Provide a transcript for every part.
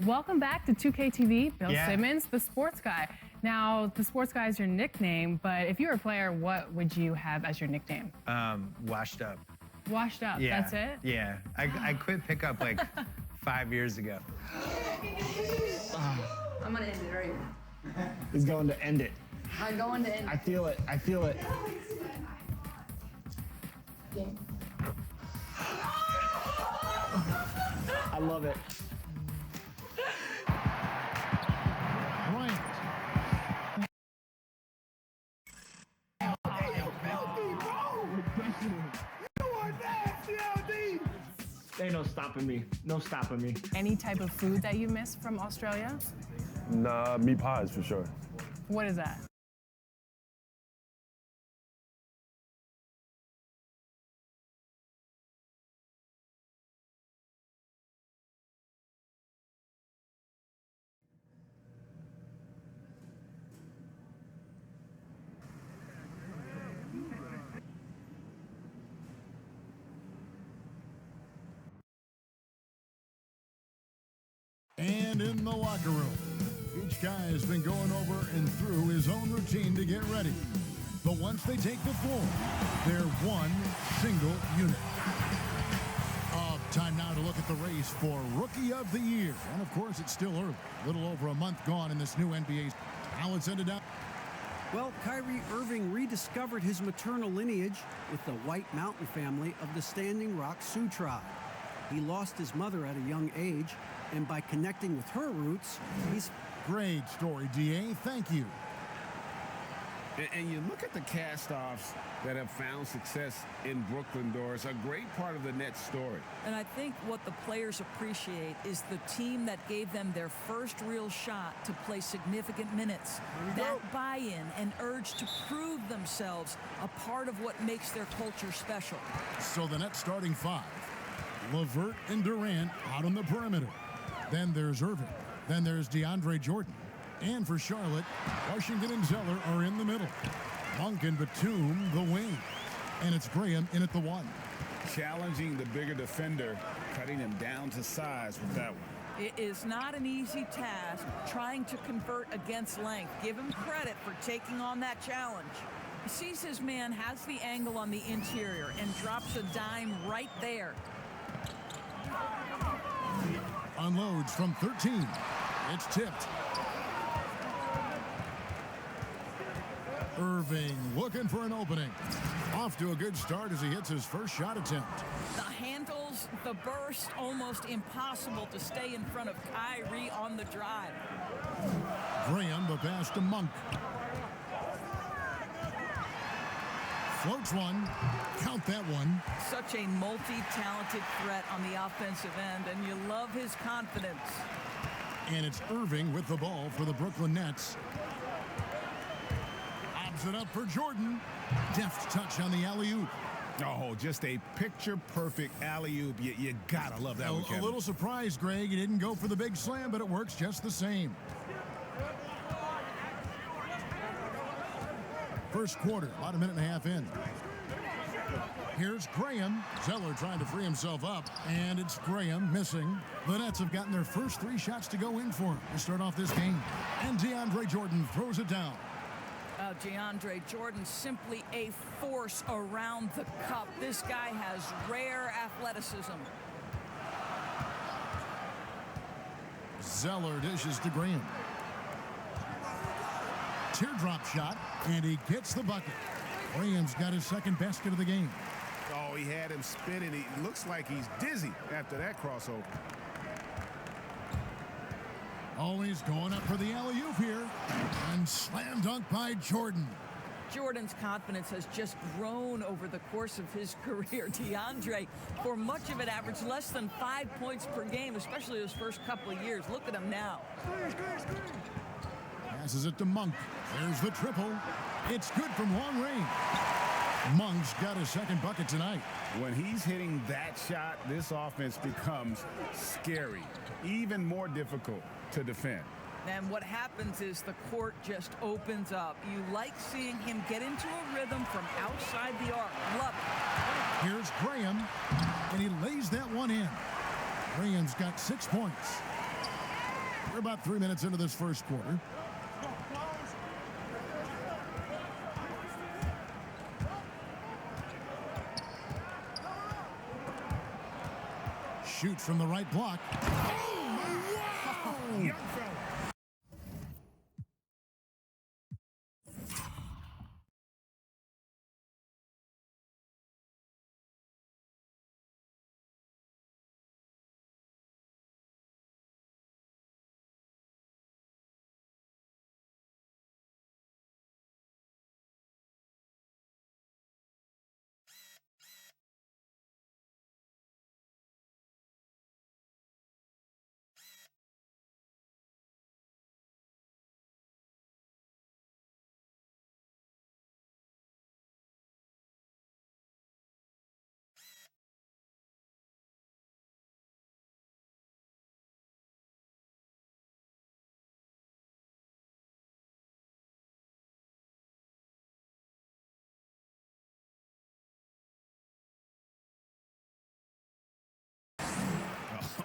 Welcome back to 2K TV. Bill Simmons, the sports guy. Now, the sports guy is your nickname, but if you were a player, what would you have as your nickname? Washed up. Washed up, Yeah. that's it? Yeah. I quit pickup like 5 years ago. I'm gonna end it right now. He's going to end it. I'm going to end it. I feel it. I feel it. I love it. Ain't no stopping me. No stopping me. Any type of food that you miss from Australia? Nah, meat pies for sure. What is that? And in the locker room, each guy has been going over and through his own routine to get ready. But once they take the floor, they're one single unit. Time now to look at the race for Rookie of the Year. And of course, it's still early. A little over a month gone in this new NBA. How it's ended up. Well, Kyrie Irving rediscovered his maternal lineage with the White Mountain family of the Standing Rock Sioux tribe. He lost his mother at a young age, and by connecting with her roots, he's... Great story, D.A. Thank you. And you look at the cast-offs that have found success in Brooklyn, Doris, a great part of the Nets story. And I think what the players appreciate is the team that gave them their first real shot to play significant minutes. That buy-in and urge to prove themselves a part of what makes their culture special. So the Nets starting five. LeVert and Durant out on the perimeter. Then there's Irving. Then there's DeAndre Jordan. And for Charlotte, Washington and Zeller are in the middle. Monk and Batum, the wing. And it's Graham in at the one. Challenging the bigger defender, cutting him down to size with that one. It is not an easy task trying to convert against length. Give him credit for taking on that challenge. He sees his man has the angle on the interior and drops a dime right there. Unloads from 13. It's tipped. Irving looking for an opening. Off to a good start as he hits his first shot attempt. The handles, the burst, almost impossible to stay in front of Kyrie on the drive. Graham, the pass to Monk. Floats one. Count that one. Such a multi-talented threat on the offensive end, and you love his confidence. And it's Irving with the ball for the Brooklyn Nets. It up for Jordan. Deft touch on the alley-oop. Oh, just a picture-perfect alley-oop. You gotta love that one, Kevin. A little surprised, Greg. He didn't go for the big slam, but it works just the same. First quarter, about a minute and a half in. Here's Graham. Zeller trying to free himself up, and it's Graham missing. The Nets have gotten their first three shots to go in for him to start off this game. And DeAndre Jordan throws it down. DeAndre Jordan, simply a force around the cup. This guy has rare athleticism. Zeller dishes to Graham. Teardrop shot, and he gets the bucket. Graham's got his second basket of the game. Oh, he had him spinning. He looks like he's dizzy after that crossover. Always going up for the alley-oop here. And slam dunk by Jordan. Jordan's confidence has just grown over the course of his career. DeAndre, for much of it, averaged less than 5 points per game, especially his first couple of years. Look at him now. Passes it to Monk. There's the triple. It's good from long range. Monk's got his second bucket tonight. When he's hitting that shot, this offense becomes scary, even more difficult to defend. And what happens is the court just opens up. You like seeing him get into a rhythm from outside the arc. Love it. Here's Graham, and he lays that one in. Graham's got 6 points. We're about 3 minutes into this first quarter. Shoots from the right block. Oh, wow! Young fella.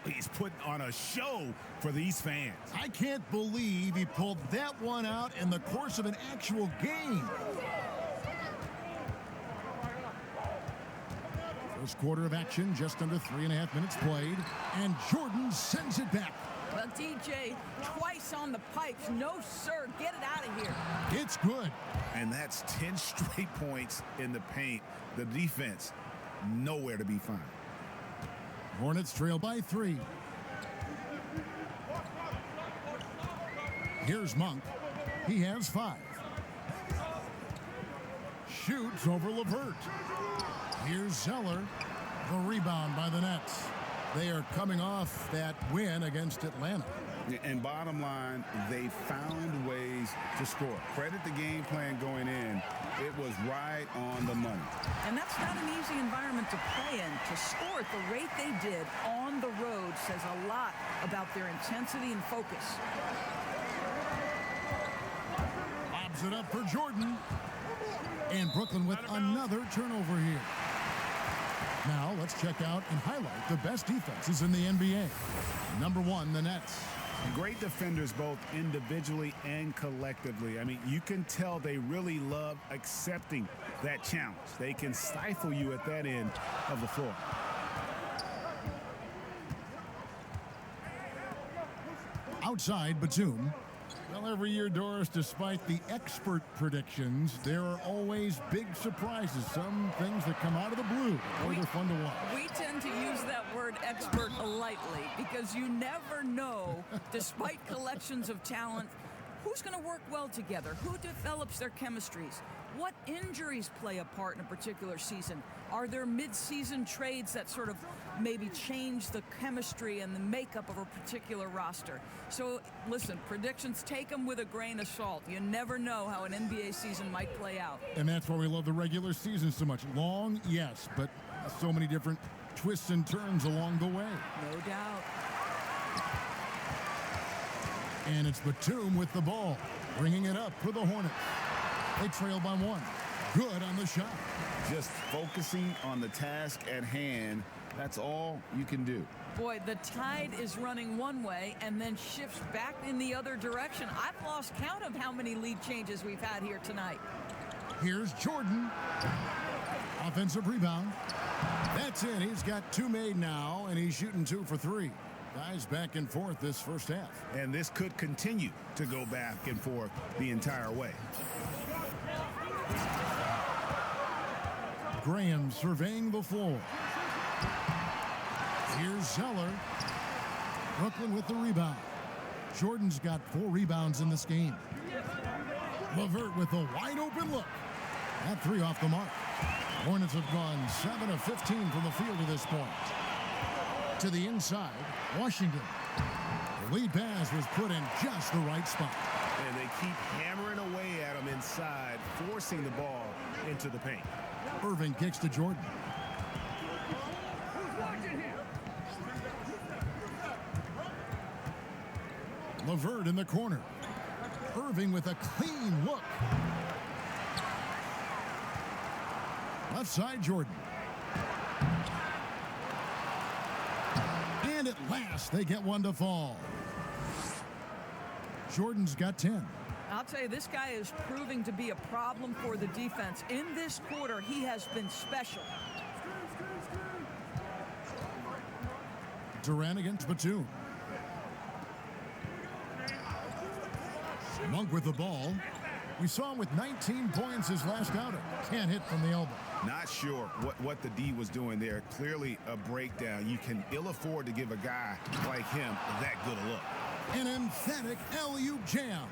He's putting on a show for these fans. I can't believe he pulled that one out in the course of an actual game. First quarter of action, just under 3.5 minutes played, and Jordan sends it back. Well, DJ, twice on the pipes. No, sir. Get it out of here. It's good. And that's 10 straight points in the paint. The defense, nowhere to be found. Hornets trail by 3. Here's Monk. He has 5. Shoots over LeVert. Here's Zeller. The rebound by the Nets. They are coming off that win against Atlanta. And bottom line, they found ways to score. Credit the game plan going in. It was right on the money. And that's not an easy environment to play in. To score at the rate they did on the road says a lot about their intensity and focus. Lobs it up for Jordan. And Brooklyn with another turnover here. Now let's check out and highlight the best defenses in the NBA. Number 1, the Nets. Great defenders both individually and collectively. I mean, you can tell they really love accepting that challenge. They can stifle you at that end of the floor. Outside, Batum. Well, every year, Doris, despite the expert predictions, there are always big surprises. Some things that come out of the blue. Boy, they're fun to watch. We tend to use that word expert lightly because you never know, despite collections of talent, who's going to work well together, who develops their chemistries, what injuries play a part in a particular season. Are there mid-season trades that sort of maybe change the chemistry and the makeup of a particular roster? So, listen, predictions, take them with a grain of salt. You never know how an NBA season might play out. And that's why we love the regular season so much. Long, yes, but so many different twists and turns along the way. No doubt. And it's Batum with the ball, bringing it up for the Hornets. They trail by 1. Good on the shot. Just focusing on the task at hand, that's all you can do. Boy, the tide is running one way and then shifts back in the other direction. I've lost count of how many lead changes we've had here tonight. Here's Jordan. Offensive rebound. That's it. He's got 2 made now, and he's shooting 2 for 3. Guys back and forth this first half. And this could continue to go back and forth the entire way. Graham surveying the floor. Here's Zeller. Brooklyn with the rebound. Jordan's got 4 rebounds in this game. LeVert with a wide open look. That 3 off the mark. Hornets have gone 7 of 15 from the field to this point. To the inside, Washington. The lead pass was put in just the right spot. And they keep hammering away at him inside, forcing the ball into the paint. Irving kicks to Jordan. LeVert in the corner. Irving with a clean look. Left side, Jordan. And at last, they get one to fall. Jordan's got 10. I'll tell you, this guy is proving to be a problem for the defense. In this quarter, he has been special. Durant against Batum. Monk with the ball. We saw him with 19 points his last outing. Can't hit from the elbow. Not sure what the D was doing there. Clearly a breakdown. You can ill afford to give a guy like him that good a look. An emphatic alley-oop jam.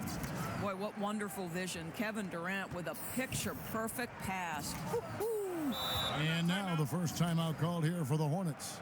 Boy, what wonderful vision. Kevin Durant with a picture-perfect pass. Woo-hoo. And now the first timeout called here for the Hornets.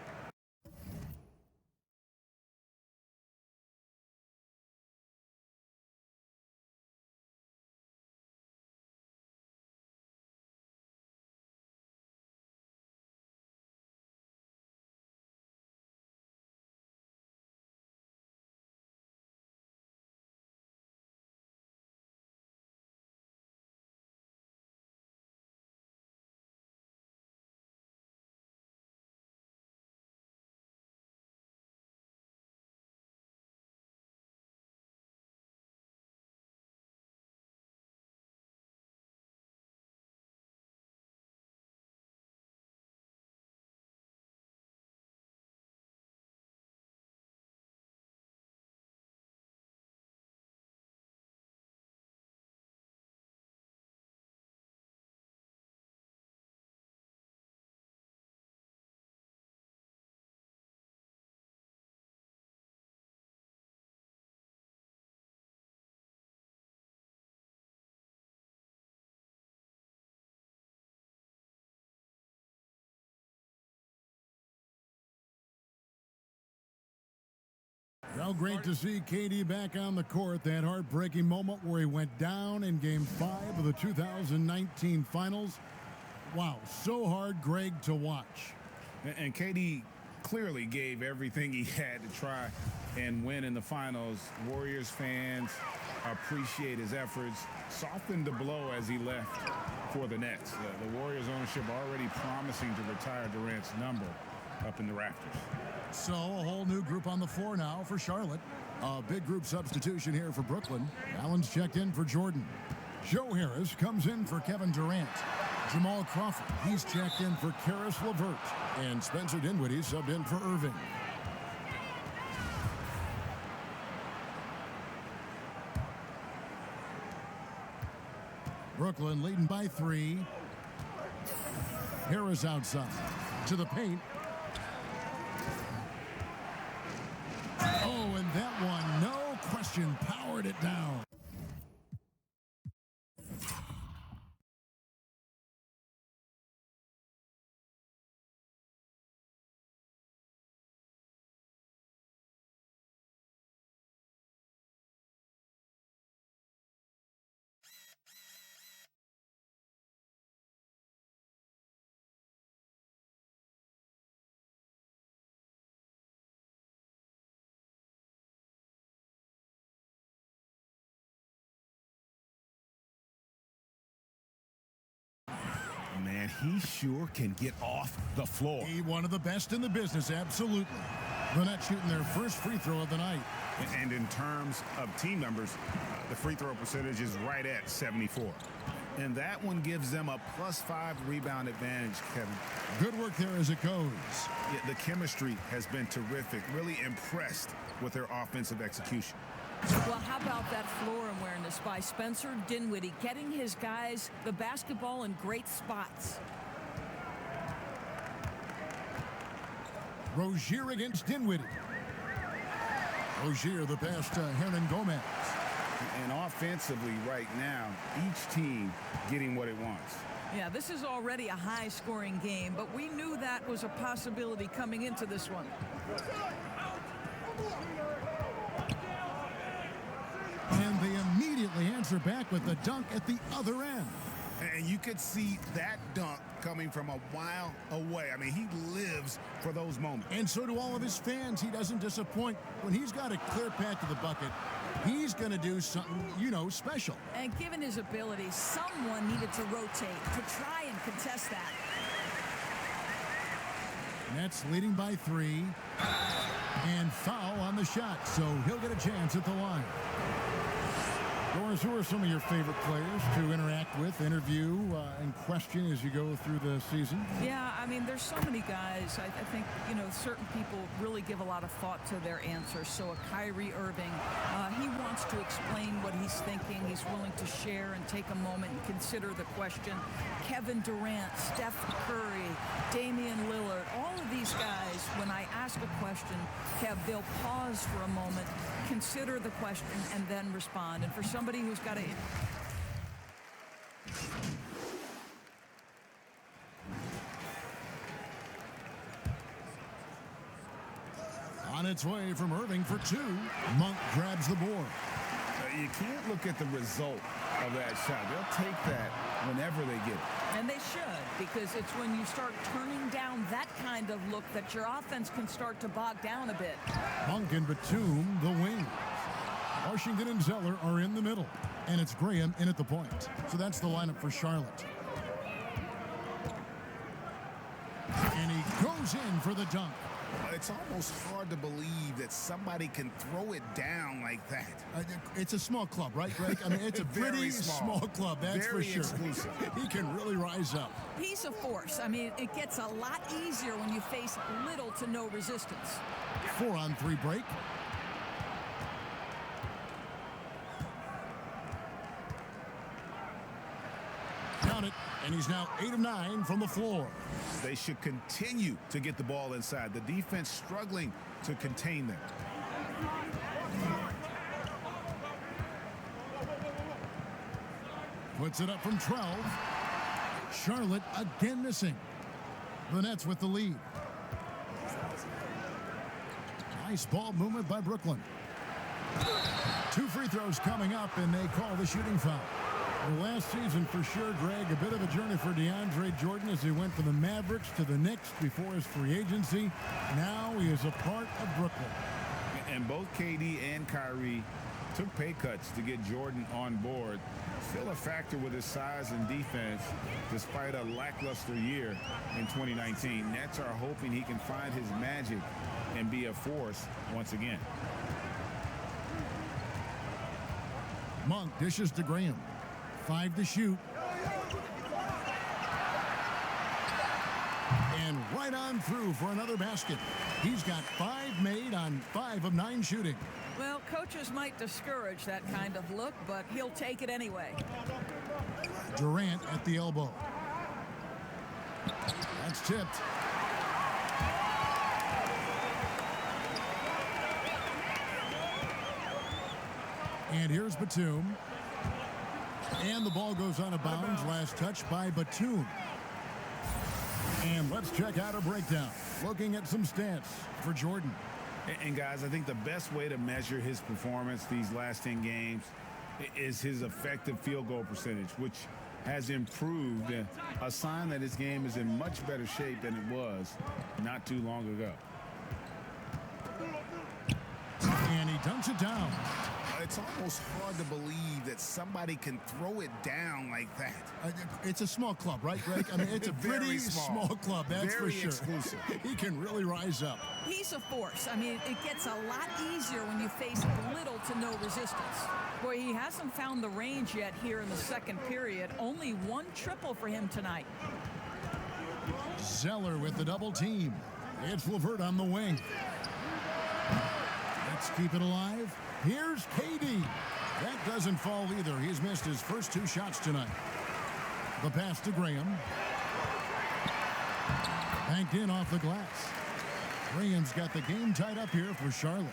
Well, great to see KD back on the court. That heartbreaking moment where he went down in Game 5 of the 2019 Finals. Wow, so hard, Greg, to watch. And KD clearly gave everything he had to try and win in the finals. Warriors fans appreciate his efforts. Softened the blow as he left for the Nets. The Warriors ownership already promising to retire Durant's number up in the rafters. So a whole new group on the floor now for Charlotte. A big group substitution here for Brooklyn. Allen's checked in for Jordan. Joe Harris comes in for Kevin Durant. Jamal Crawford, he's checked in for Karis LeVert. And Spencer Dinwiddie subbed in for Irving. Brooklyn leading by 3. Harris outside to the paint. Oh, and that one, no question, powered it down. Man, he sure can get off the floor. He one of the best in the business, absolutely. The Nets shooting their first free throw of the night. And in terms of team numbers, the free throw percentage is right at 74. And that one gives them a +5 rebound advantage, Kevin. Good work there as it goes. Yeah, the chemistry has been terrific. Really impressed with their offensive execution. Well, how about that floor awareness by Spencer Dinwiddie, getting his guys the basketball in great spots. Rozier against Dinwiddie. Rozier the pass to Hernan Gomez. And offensively right now, each team getting what it wants. Yeah, this is already a high-scoring game, but we knew that was a possibility coming into this one. And they immediately answer back with the dunk at the other end. And you could see that dunk coming from a while away. I mean, he lives for those moments. And so do all of his fans. He doesn't disappoint. When he's got a clear path to the bucket, he's going to do something, you know, special. And given his ability, someone needed to rotate to try and contest that. Nets leading by 3. And foul on the shot, so he'll get a chance at the line. Doris, who are some of your favorite players to interact with, interview, and question as you go through the season? Yeah, I mean, there's so many guys. I think, you know, certain people really give a lot of thought to their answers. So a Kyrie Irving, he wants to explain what he's thinking. He's willing to share and take a moment and consider the question. Kevin Durant, Steph Curry, Damian Lillard, all of these guys, when I ask a question, Kev, they'll pause for a moment, consider the question, and then respond. And for somebody who's got to... On its way from Irving for two. Monk grabs the board. You can't look at the result of that shot. They'll take that whenever they get it. And they should, because it's when you start turning down that kind of look that your offense can start to bog down a bit. Monk and Batum, the wing. Washington and Zeller are in the middle. And it's Graham in at the point. So that's the lineup for Charlotte. And he goes in for the dunk. It's almost hard to believe that somebody can throw it down like that. It's a small club, right, Greg? I mean, it's a pretty small club, that's very for sure. Exclusive. He can really rise up. He's a force. I mean, it gets a lot easier when you face little to no resistance. 4-on-3 break. Count it, and he's now 8 of 9 from the floor. They should continue to get the ball inside. The defense struggling to contain them. Puts it up from 12. Charlotte again missing. The Nets with the lead. Nice ball movement by Brooklyn. 2 free throws coming up, and they call the shooting foul. Well, last season, for sure, Greg, a bit of a journey for DeAndre Jordan as he went from the Mavericks to the Knicks before his free agency. Now he is a part of Brooklyn. And both KD and Kyrie took pay cuts to get Jordan on board. Still a factor with his size and defense, despite a lackluster year in 2019. Nets are hoping he can find his magic and be a force once again. Monk dishes to Graham. 5 to shoot. And right on through for another basket. He's got 5 made on 5 of 9 shooting. Well, coaches might discourage that kind of look, but he'll take it anyway. Durant at the elbow. That's tipped. And here's Batum. And the ball goes out of bounds. Last touch by Batum. And let's check out a breakdown. Looking at some stats for Jordan. And guys, I think the best way to measure his performance these last 10 games is his effective field goal percentage, which has improved, a sign that his game is in much better shape than it was not too long ago. And he dunks it down. It's almost hard to believe that somebody can throw it down like that. It's a small club, right, Greg? I mean, it's a pretty small club, that's very for sure. Exclusive. He can really rise up. He's a force. I mean, it gets a lot easier when you face little to no resistance. Boy, he hasn't found the range yet here in the second period. Only 1 triple for him tonight. Zeller with the double team. It's LeVert on the wing. Let's keep it alive. Here's KD. That doesn't fall either. He's missed his first 2 shots tonight. The pass to Graham. Banked in off the glass. Graham's got the game tied up here for Charlotte.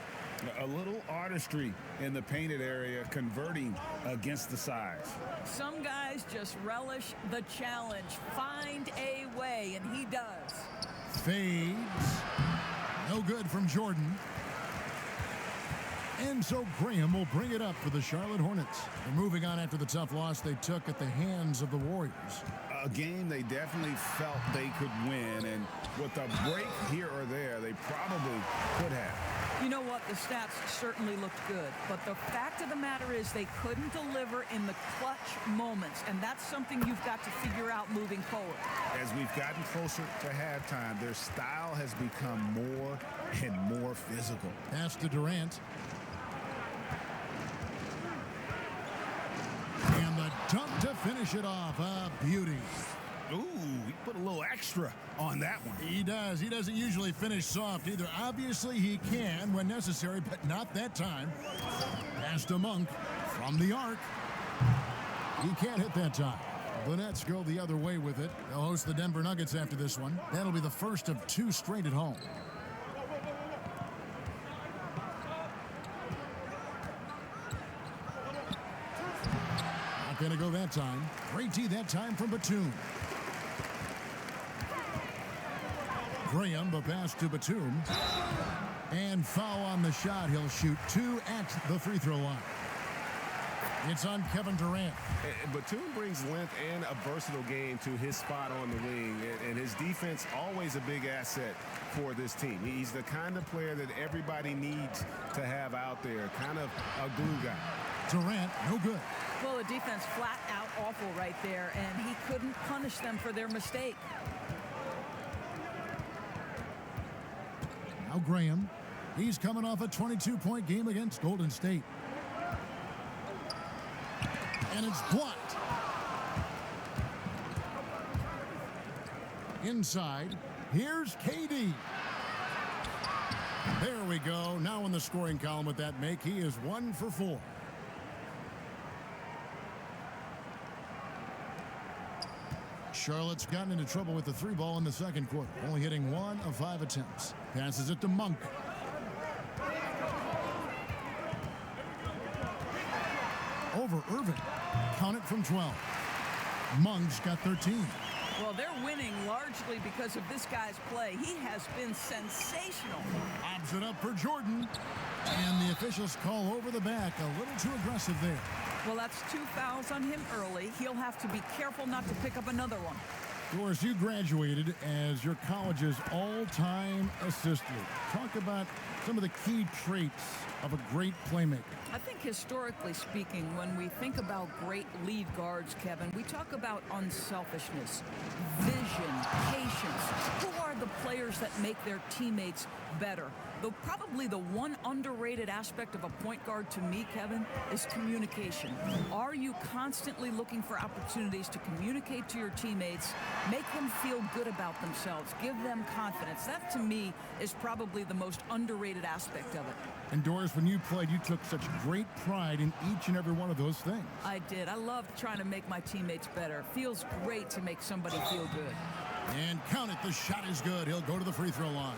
A little artistry in the painted area, converting against the size. Some guys just relish the challenge. Find a way, and he does. Fades. No good from Jordan. And so Graham will bring it up for the Charlotte Hornets. They're moving on after the tough loss they took at the hands of the Warriors. A game they definitely felt they could win, and with a break here or there, they probably could have. You know what? The stats certainly looked good, but the fact of the matter is they couldn't deliver in the clutch moments, and that's something you've got to figure out moving forward. As we've gotten closer to halftime, their style has become more and more physical. Pass to Durant. finish it off. A beauty. Ooh, he put a little extra on that one. He does. He doesn't usually finish soft either. Obviously, he can when necessary, but not that time. Pass to Monk from the arc. He can't hit that time. The Nets go the other way with it. They'll host the Denver Nuggets after this one. That'll be the first of 2 straight at home. Not going to go that time. Great D that time from Batum. Graham, the pass to Batum. And foul on the shot. He'll shoot 2 at the free throw line. It's on Kevin Durant. Batum brings length and a versatile game to his spot on the wing, and his defense always a big asset for this team. He's the kind of player that everybody needs to have out there, kind of a glue guy. Durant, no good. Well, the defense flat out awful right there, and he couldn't punish them for their mistake. Now Graham. He's coming off a 22-point game against Golden State. And it's blocked. Inside, here's KD. There we go. Now in the scoring column with that make, he is 1 for 4. Charlotte's gotten into trouble with the 3 ball in the second quarter, only hitting 1 of 5 attempts. Passes it to Monk. Over Irving. Count it from 12. Monk's got 13. Well, they're winning largely because of this guy's play. He has been sensational. Lobs it up for Jordan. And the officials call over the back. A little too aggressive there. Well, that's 2 fouls on him early. He'll have to be careful not to pick up another one. Doris, you graduated as your college's all-time assist leader. Talk about some of the key traits of a great playmaker. I think historically speaking, when we think about great lead guards, Kevin, we talk about unselfishness, vision, patience. Who are the players that make their teammates better? Though probably the one underrated aspect of a point guard to me, Kevin, is communication. Are you constantly looking for opportunities to communicate to your teammates, make them feel good about themselves, give them confidence? That, to me, is probably the most underrated aspect of it. And Doris, when you played, you took such great pride in each and every one of those things. I did. I loved trying to make my teammates better. Feels great to make somebody feel good. And count it. The shot is good. He'll go to the free throw line.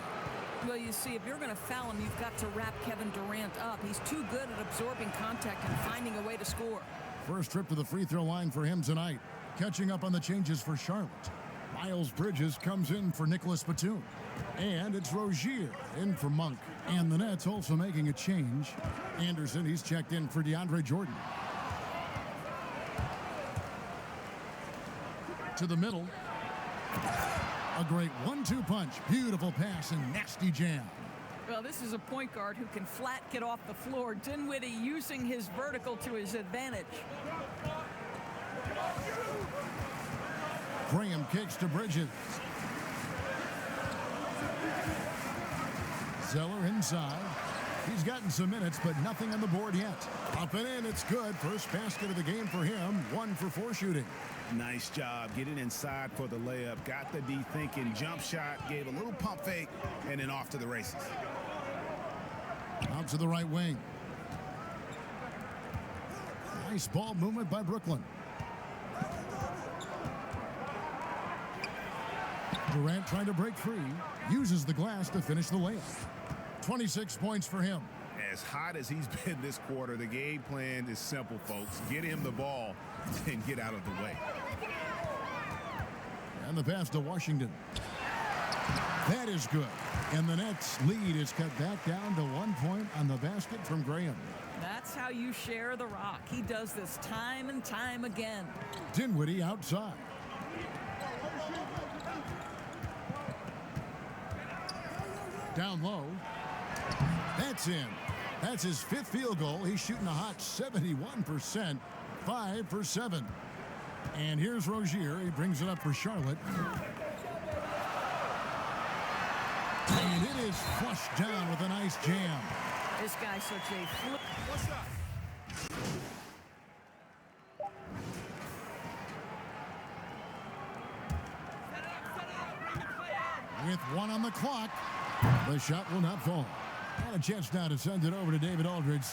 Well, you see, if you're going to foul him, you've got to wrap Kevin Durant up. He's too good at absorbing contact and finding a way to score. First trip to the free throw line for him tonight. Catching up on the changes for Charlotte. Miles Bridges comes in for Nicholas Batum. And it's Rozier in for Monk. And the Nets also making a change. Anderson, he's checked in for DeAndre Jordan. To the middle. A great 1-2 punch. Beautiful pass and nasty jam. Well, this is a point guard who can flat get off the floor. Dinwiddie using his vertical to his advantage. Graham kicks to Bridges. Zeller inside. He's gotten some minutes, but nothing on the board yet. Up and in, it's good. First basket of the game for him. 1 for 4 shooting. Nice job getting inside for the layup. Got the D thinking. Jump shot. Gave a little pump fake. And then off to the races. Out to the right wing. Nice ball movement by Brooklyn. Durant trying to break free. Uses the glass to finish the layup. 26 points for him. As hot as he's been this quarter, the game plan is simple, folks. Get him the ball and get out of the way. And the pass to Washington. That is good. And the Nets lead is cut back down to 1 point on the basket from Graham. That's how you share the rock. He does this time and time again. Dinwiddie outside. Down low. That's in. That's his 5th field goal. He's shooting a hot 71%. 5 for 7. And here's Rozier. He brings it up for Charlotte. And it is flushed down with a nice jam. This guy's such a flip. What's up? With 1 on the clock, the shot will not fall. And a chance now to send it over to David Aldridge.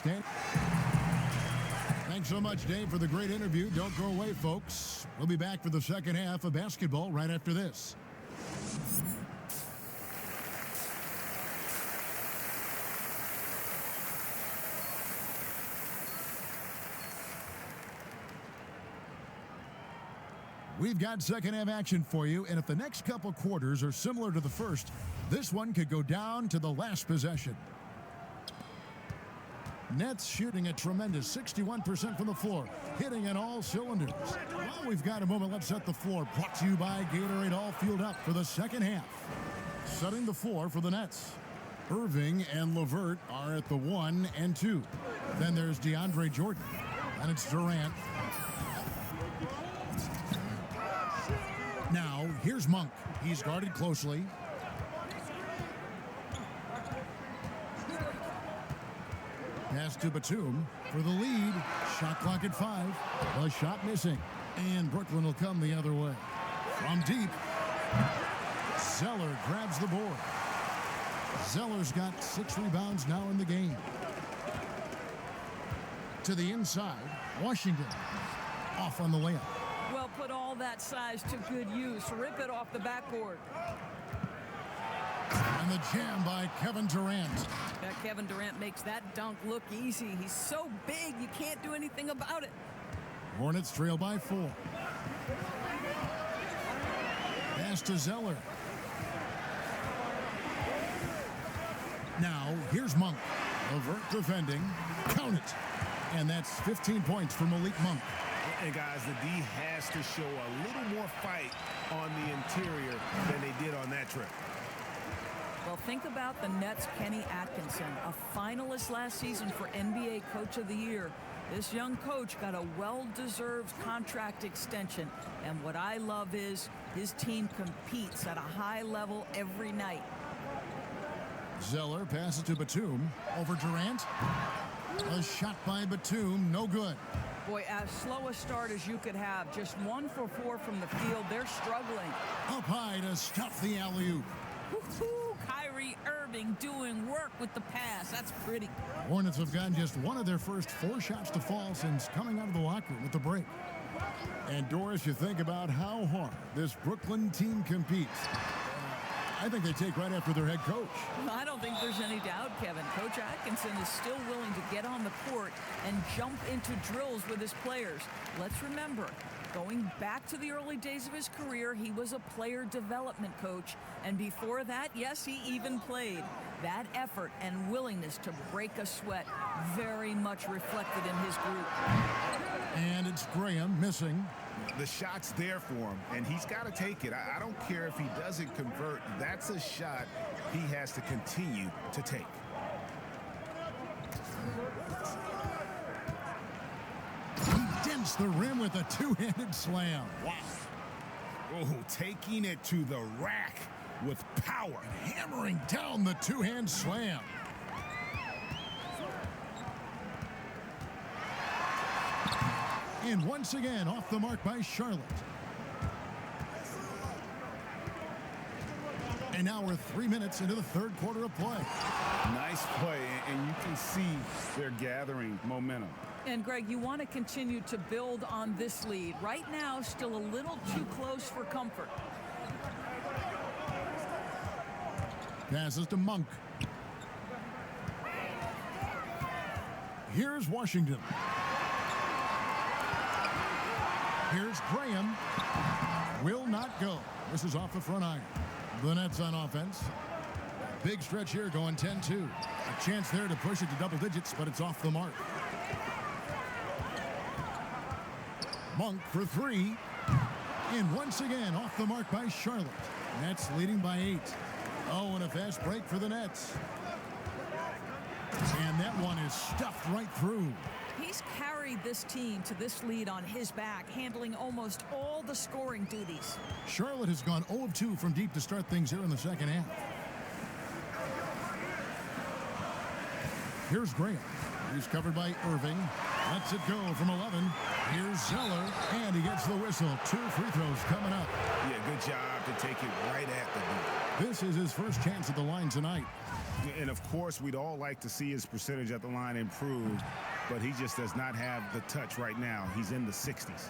Thanks so much, Dave, for the great interview. Don't go away, folks. We'll be back for the second half of basketball right after this. We've got second half action for you, and if the next couple quarters are similar to the first, this one could go down to the last possession. Nets shooting a tremendous 61% from the floor, hitting on all cylinders. Well, we've got a moment. Let's set the floor. Brought to you by Gatorade. All fueled up for the second half. Setting the floor for the Nets. Irving and LeVert are at the 1 and 2. Then there's DeAndre Jordan, and it's Durant. Now, here's Monk. He's guarded closely. Pass to Batum for the lead. Shot clock at 5. A shot missing. And Brooklyn will come the other way. From deep, Zeller grabs the board. Zeller's got 6 rebounds now in the game. To the inside, Washington off on the layup. Well, put all that size to good use. Rip it off the backboard. And the jam by Kevin Durant. Kevin Durant makes that dunk look easy. He's so big, you can't do anything about it. Hornets trail by 4. Pass to Zeller. Now, here's Monk. LeVert defending. Count it. And that's 15 points for Malik Monk. And guys, the D has to show a little more fight on the interior than they did on that trip. Well, think about the Nets' Kenny Atkinson, a finalist last season for NBA Coach of the Year. This young coach got a well-deserved contract extension. And what I love is his team competes at a high level every night. Zeller passes to Batum. Over Durant. A shot by Batum. No good. Boy, as slow a start as you could have. Just 1 for 4 from the field. They're struggling. Up high to stuff the alley-oop. Woo-hoo! Kyrie Irving doing work with the pass. That's pretty. Hornets have gotten just 1 of their first 4 shots to fall since coming out of the locker room with the break. And Doris, you think about how hard this Brooklyn team competes. I think they take right after their head coach. I don't think there's any doubt, Kevin. Coach Atkinson is still willing to get on the court and jump into drills with his players. Let's remember, going back to the early days of his career, he was a player development coach. And before that, yes, he even played. That effort and willingness to break a sweat very much reflected in his group. And it's Graham missing. The shot's there for him, and he's got to take it. I don't care if he doesn't convert. That's a shot he has to continue to take. He dents the rim with a 2-handed slam. Wow. Oh, taking it to the rack with power. Hammering down the 2-hand slam. And once again, off the mark by Charlotte. And now we're 3 minutes into the third quarter of play. Nice play, and you can see they're gathering momentum. And, Greg, you want to continue to build on this lead. Right now, still a little too close for comfort. Passes to Monk. Here's Washington. Here's Graham. Will not go. This is off the front iron. The Nets on offense. Big stretch here going 10-2. A chance there to push it to double digits, but it's off the mark. Monk for 3. And once again off the mark by Charlotte. Nets leading by 8. Oh, and a fast break for the Nets. And that one is stuffed right through. He's carried this team to this lead on his back, handling almost all the scoring duties. Charlotte has gone 0 of 2 from deep to start things here in the second half. Here's Graham. He's covered by Irving. A lets it go from 11. Here's Zeller, and he gets the whistle. 2 free throws coming up. Yeah, good job to take it right at the hoop. This is his first chance at the line tonight. And of course, we'd all like to see his percentage at the line improve, but he just does not have the touch right now. He's in the 60s.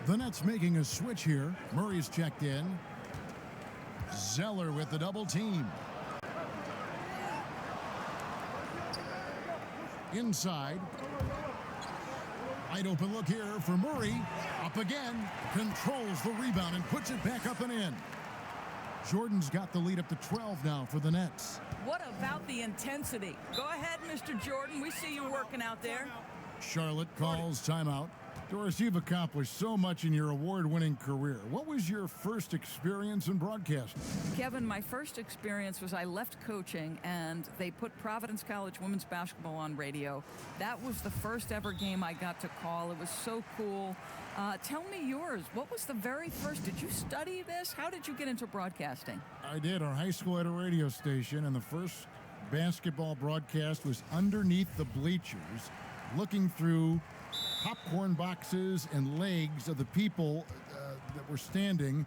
The Nets making a switch here. Murray's checked in. Zeller with the double team. Inside. Wide open look here for Murray. Up again. Controls the rebound and puts it back up and in. Jordan's got the lead up to 12 now for the Nets. What about the intensity? Go ahead, Mr. Jordan. We see you working out there. Charlotte calls timeout. Doris, you've accomplished so much in your award-winning career. What was your first experience in broadcasting? Kevin, my first experience was I left coaching, and they put Providence College women's basketball on radio. That was the first ever game I got to call. It was so cool. Tell me yours. What was the very first? Did you study this? How did you get into broadcasting? I did. Our high school had a radio station, and the first basketball broadcast was underneath the bleachers, looking through popcorn boxes and legs of the people that were standing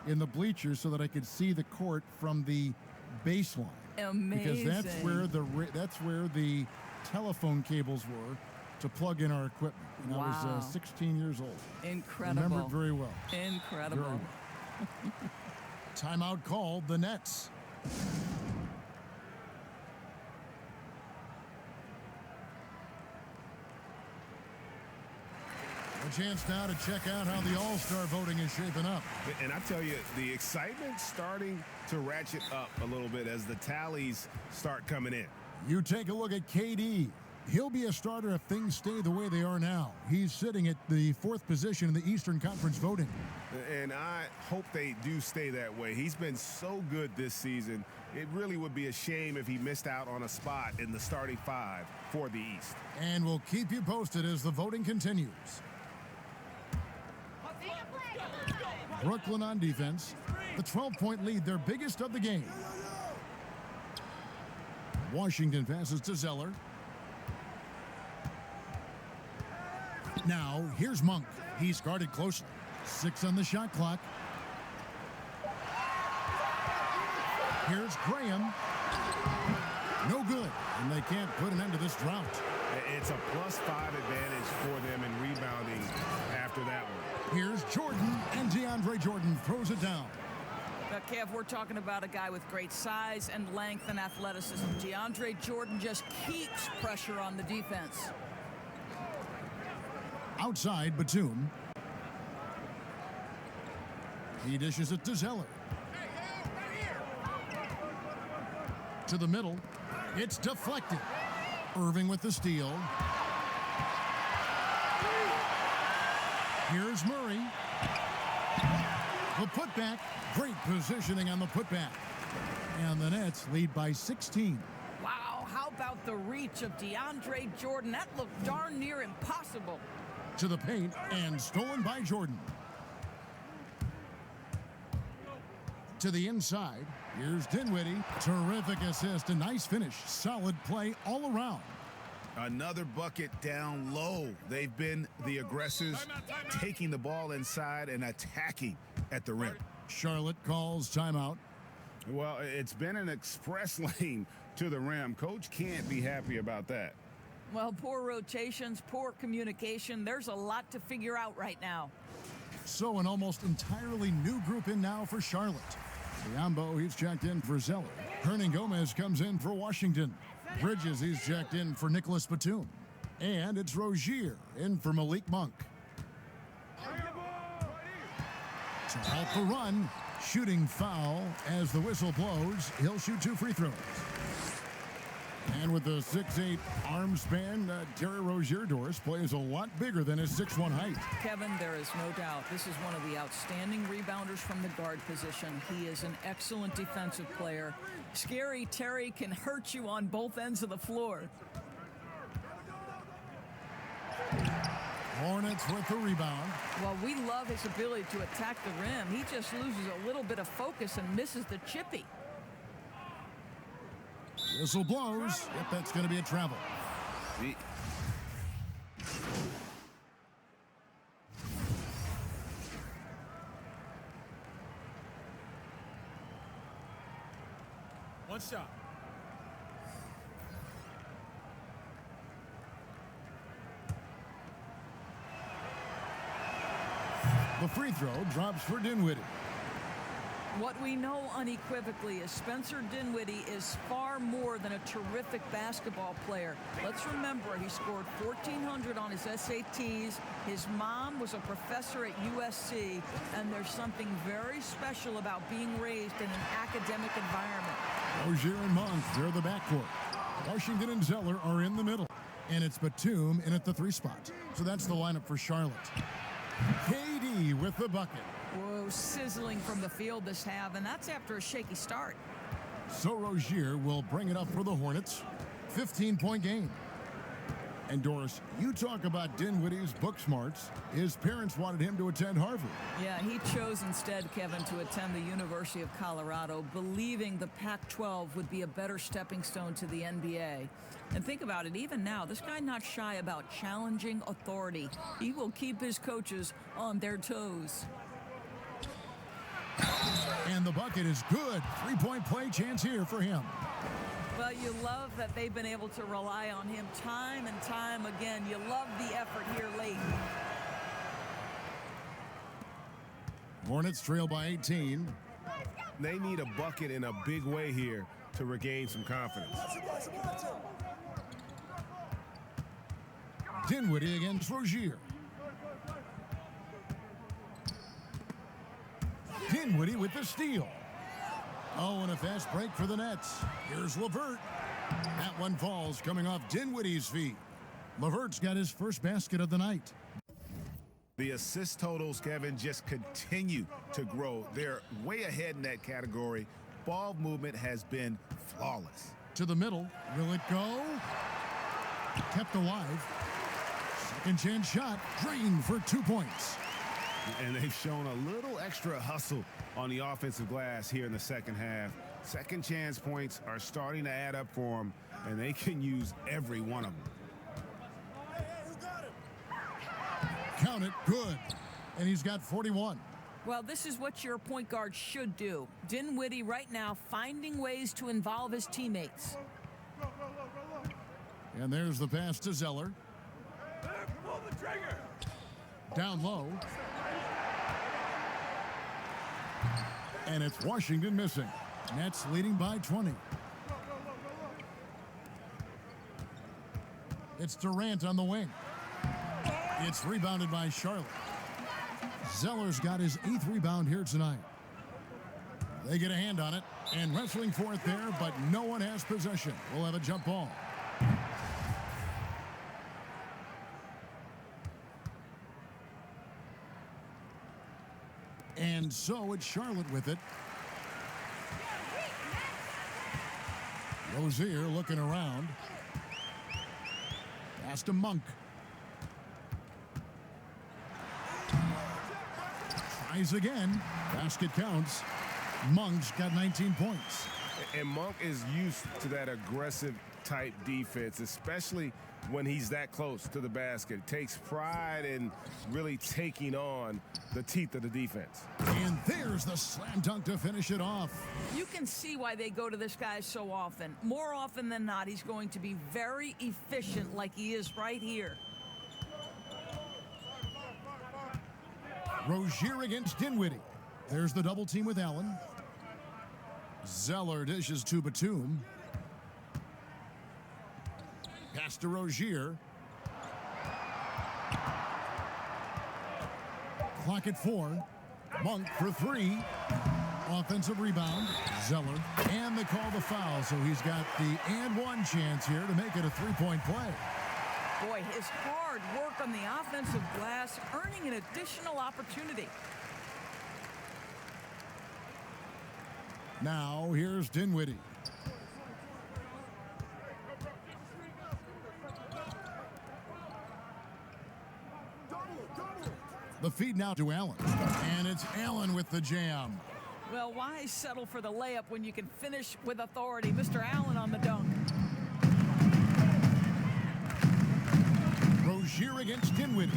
in the bleachers so that I could see the court from the baseline. Amazing. Because that's where the telephone cables were to plug in our equipment. And wow. I was 16 years old. Incredible. Remember it very well. Incredible. Very well. Timeout called the Nets. A chance now to check out how the All-Star voting is shaping up. And I tell you, the excitement's starting to ratchet up a little bit as the tallies start coming in. You take a look at KD. He'll be a starter if things stay the way they are now. He's sitting at the 4th position in the Eastern Conference voting. And I hope they do stay that way. He's been so good this season. It really would be a shame if he missed out on a spot in the starting 5 for the East. And we'll keep you posted as the voting continues. Brooklyn on defense. The 12-point lead, their biggest of the game. Washington passes to Zeller. Now, here's Monk. He's guarded closely. 6 on the shot clock. Here's Graham. No good, and they can't put an end to this drought. It's a +5 advantage for them in rebounding after that one. Here's Jordan, and DeAndre Jordan throws it down. Kev, we're talking about a guy with great size and length and athleticism. DeAndre Jordan just keeps pressure on the defense. Outside, Batum. He dishes it to Zeller. To the middle. It's deflected. Irving with the steal. Here's Murray. The putback. Great positioning on the putback. And the Nets lead by 16. Wow, how about the reach of DeAndre Jordan? That looked darn near impossible. To the paint and stolen by Jordan. To the inside. Here's Dinwiddie. Terrific assist. A nice finish. Solid play all around. Another bucket down low. They've been the aggressors, taking the ball inside and attacking at the rim. Charlotte calls timeout. Well, it's been an express lane to the rim. Coach can't be happy about that. Well, poor rotations, poor communication. There's a lot to figure out right now. So an almost entirely new group in now for Charlotte. Biombo, he's checked in for Zeller. Hernan Gomez comes in for Washington. Bridges, he's checked in for Nicholas Batum. And it's Rozier in for Malik Monk. To help the run, shooting foul as the whistle blows. He'll shoot 2 free throws. And with the 6'8" arm span, Terry Rozier, Doris, plays a lot bigger than his 6'1" height. Kevin, there is no doubt this is one of the outstanding rebounders from the guard position. He is an excellent defensive player. Scary Terry can hurt you on both ends of the floor. Hornets with the rebound. Well, we love his ability to attack the rim. He just loses a little bit of focus and misses the chippy. Whistle blows. Yep, that's going to be a travel. One shot. The free throw drops for Dinwiddie. What we know unequivocally is Spencer Dinwiddie is far more than a terrific basketball player. Let's remember, he scored 1,400 on his SATs. His mom was a professor at USC, and there's something very special about being raised in an academic environment. Rozier and Monk, they're the backcourt. Washington and Zeller are in the middle. And it's Batum in at the 3 spot. So that's the lineup for Charlotte. KD with the bucket. Whoa, sizzling from the field this half, and that's after a shaky start. So Rozier will bring it up for the Hornets. 15-point game. And Doris, you talk about Dinwiddie's book smarts. His parents wanted him to attend Harvard. Yeah, he chose instead, Kevin, to attend the University of Colorado, believing the Pac-12 would be a better stepping stone to the NBA. And think about it, even now, this guy not shy about challenging authority. He will keep his coaches on their toes. And the bucket is good. 3-point play chance here for him. Well, you love that they've been able to rely on him time and time again. You love the effort here late. Hornets trail by 18. They need a bucket in a big way here to regain some confidence. Dinwiddie against Rozier. Dinwiddie with the steal. Oh, and a fast break for the Nets. Here's LeVert. That one falls coming off Dinwiddie's feet. LeVert's got his first basket of the night. The assist totals, Kevin, just continue to grow. They're way ahead in that category. Ball movement has been flawless. To the middle. Will it go? Kept alive. Second chance shot. Drained for 2 points. And they've shown a little extra hustle on the offensive glass here in the second half. Second chance points are starting to add up for them, and they can use every one of them. Count it. Good. And he's got 41. Well, this is what your point guard should do. Dinwiddie right now finding ways to involve his teammates. And there's the pass to Zeller. Down low. And it's Washington missing. Nets leading by 20. It's Durant on the wing. It's rebounded by Charlotte. Zeller's got his 8th rebound here tonight. They get a hand on it and wrestling for it there, but no one has possession. We'll have a jump ball. And so it's Charlotte with it. Rozier looking around. Pass to Monk. Tries again. Basket counts. Monk's got 19 points. And Monk is used to that aggressive type defense, especially when he's that close to the basket. Takes pride in really taking on the teeth of the defense. And there's the slam dunk to finish it off. You can see why they go to this guy so often. More often than not, he's going to be very efficient like he is right here. Rozier against Dinwiddie. There's the double team with Allen. Zeller dishes to Batum. Pass to Rozier. Clock at 4. Monk for 3. Offensive rebound. Zeller. And they call the foul, so he's got the and one chance here to make it a 3-point play. Boy, his hard work on the offensive glass, earning an additional opportunity. Now, here's Dinwiddie. The feed now to Allen. And it's Allen with the jam. Well, why settle for the layup when you can finish with authority? Mr. Allen on the dunk. Rozier against Dinwiddie.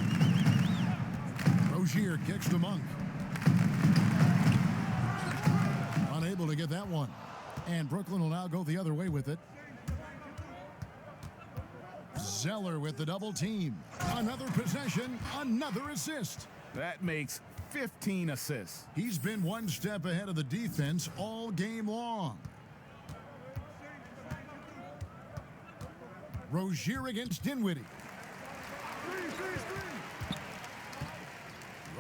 Rozier kicks to Monk. Unable to get that one. And Brooklyn will now go the other way with it. Zeller with the double team. Another possession, another assist. That makes 15 assists. He's been one step ahead of the defense all game long. Rozier against Dinwiddie.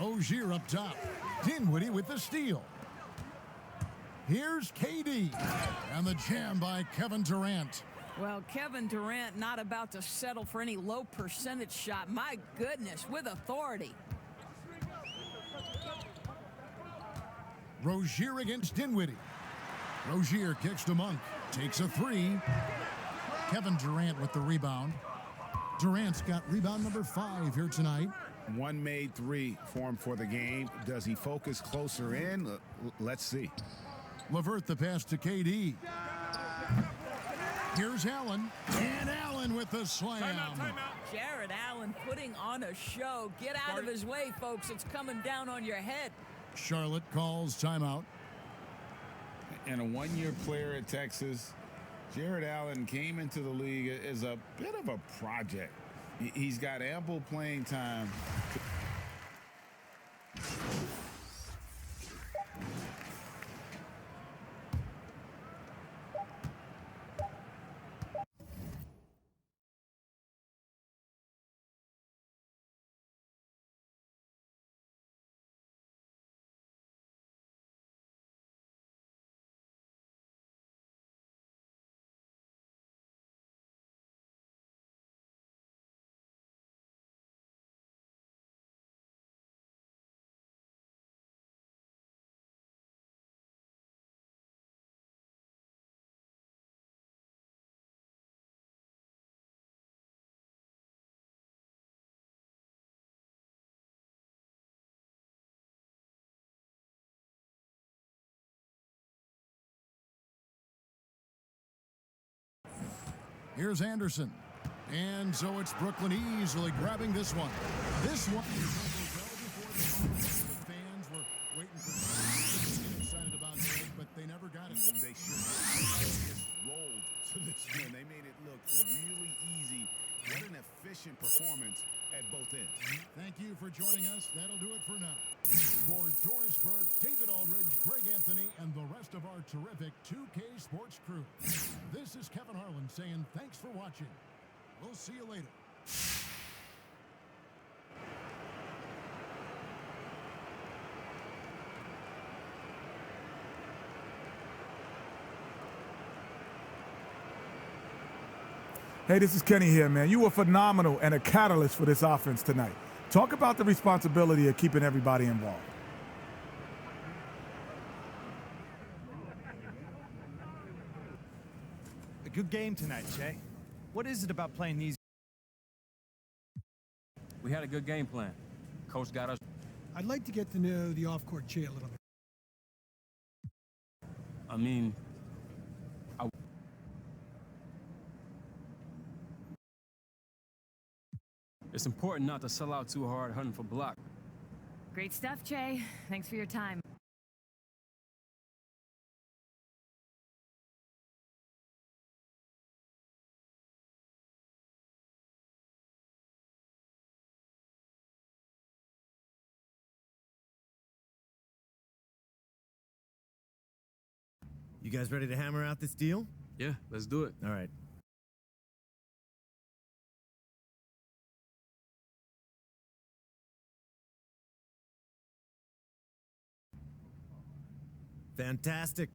Rozier up top. Dinwiddie with the steal. Here's KD. And the jam by Kevin Durant. Well, Kevin Durant not about to settle for any low percentage shot. My goodness, with authority. Rozier against Dinwiddie. Rozier kicks to Monk. Takes a three. Kevin Durant with the rebound. Durant's got rebound number 5 here tonight. One made three for him for the game. Does he focus closer in? Let's see. LeVert the pass to KD. Here's Allen. And Allen with the slam. Timeout. Jared Allen putting on a show. Get out of his way, folks. It's coming down on your head. Charlotte calls timeout. And a one-year player at Texas, Jared Allen came into the league as a bit of a project. He's got ample playing time. Here's Anderson. And so it's Brooklyn easily grabbing this one. This one. The fans were waiting for excited about it, but they never got it. They should have rolled to this win. They made it look really easy. What an efficient performance at both ends. Thank you for joining us. That'll do it for now. For Doris Burke, David Aldridge, Greg Anthony, and the rest of our terrific 2K Sports crew, this is Kevin Harlan saying thanks for watching. We'll see you later. Hey, this is Kenny here, man. You were phenomenal and a catalyst for this offense tonight. Talk about the responsibility of keeping everybody involved. A good game tonight, Jay. What is it about playing these? We had a good game plan. Coach got us. I'd like to get to know the off-court Jay a little bit. I mean, it's important not to sell out too hard hunting for block. Great stuff, Jay. Thanks for your time. You guys ready to hammer out this deal? Yeah, let's do it. All right. Fantastic.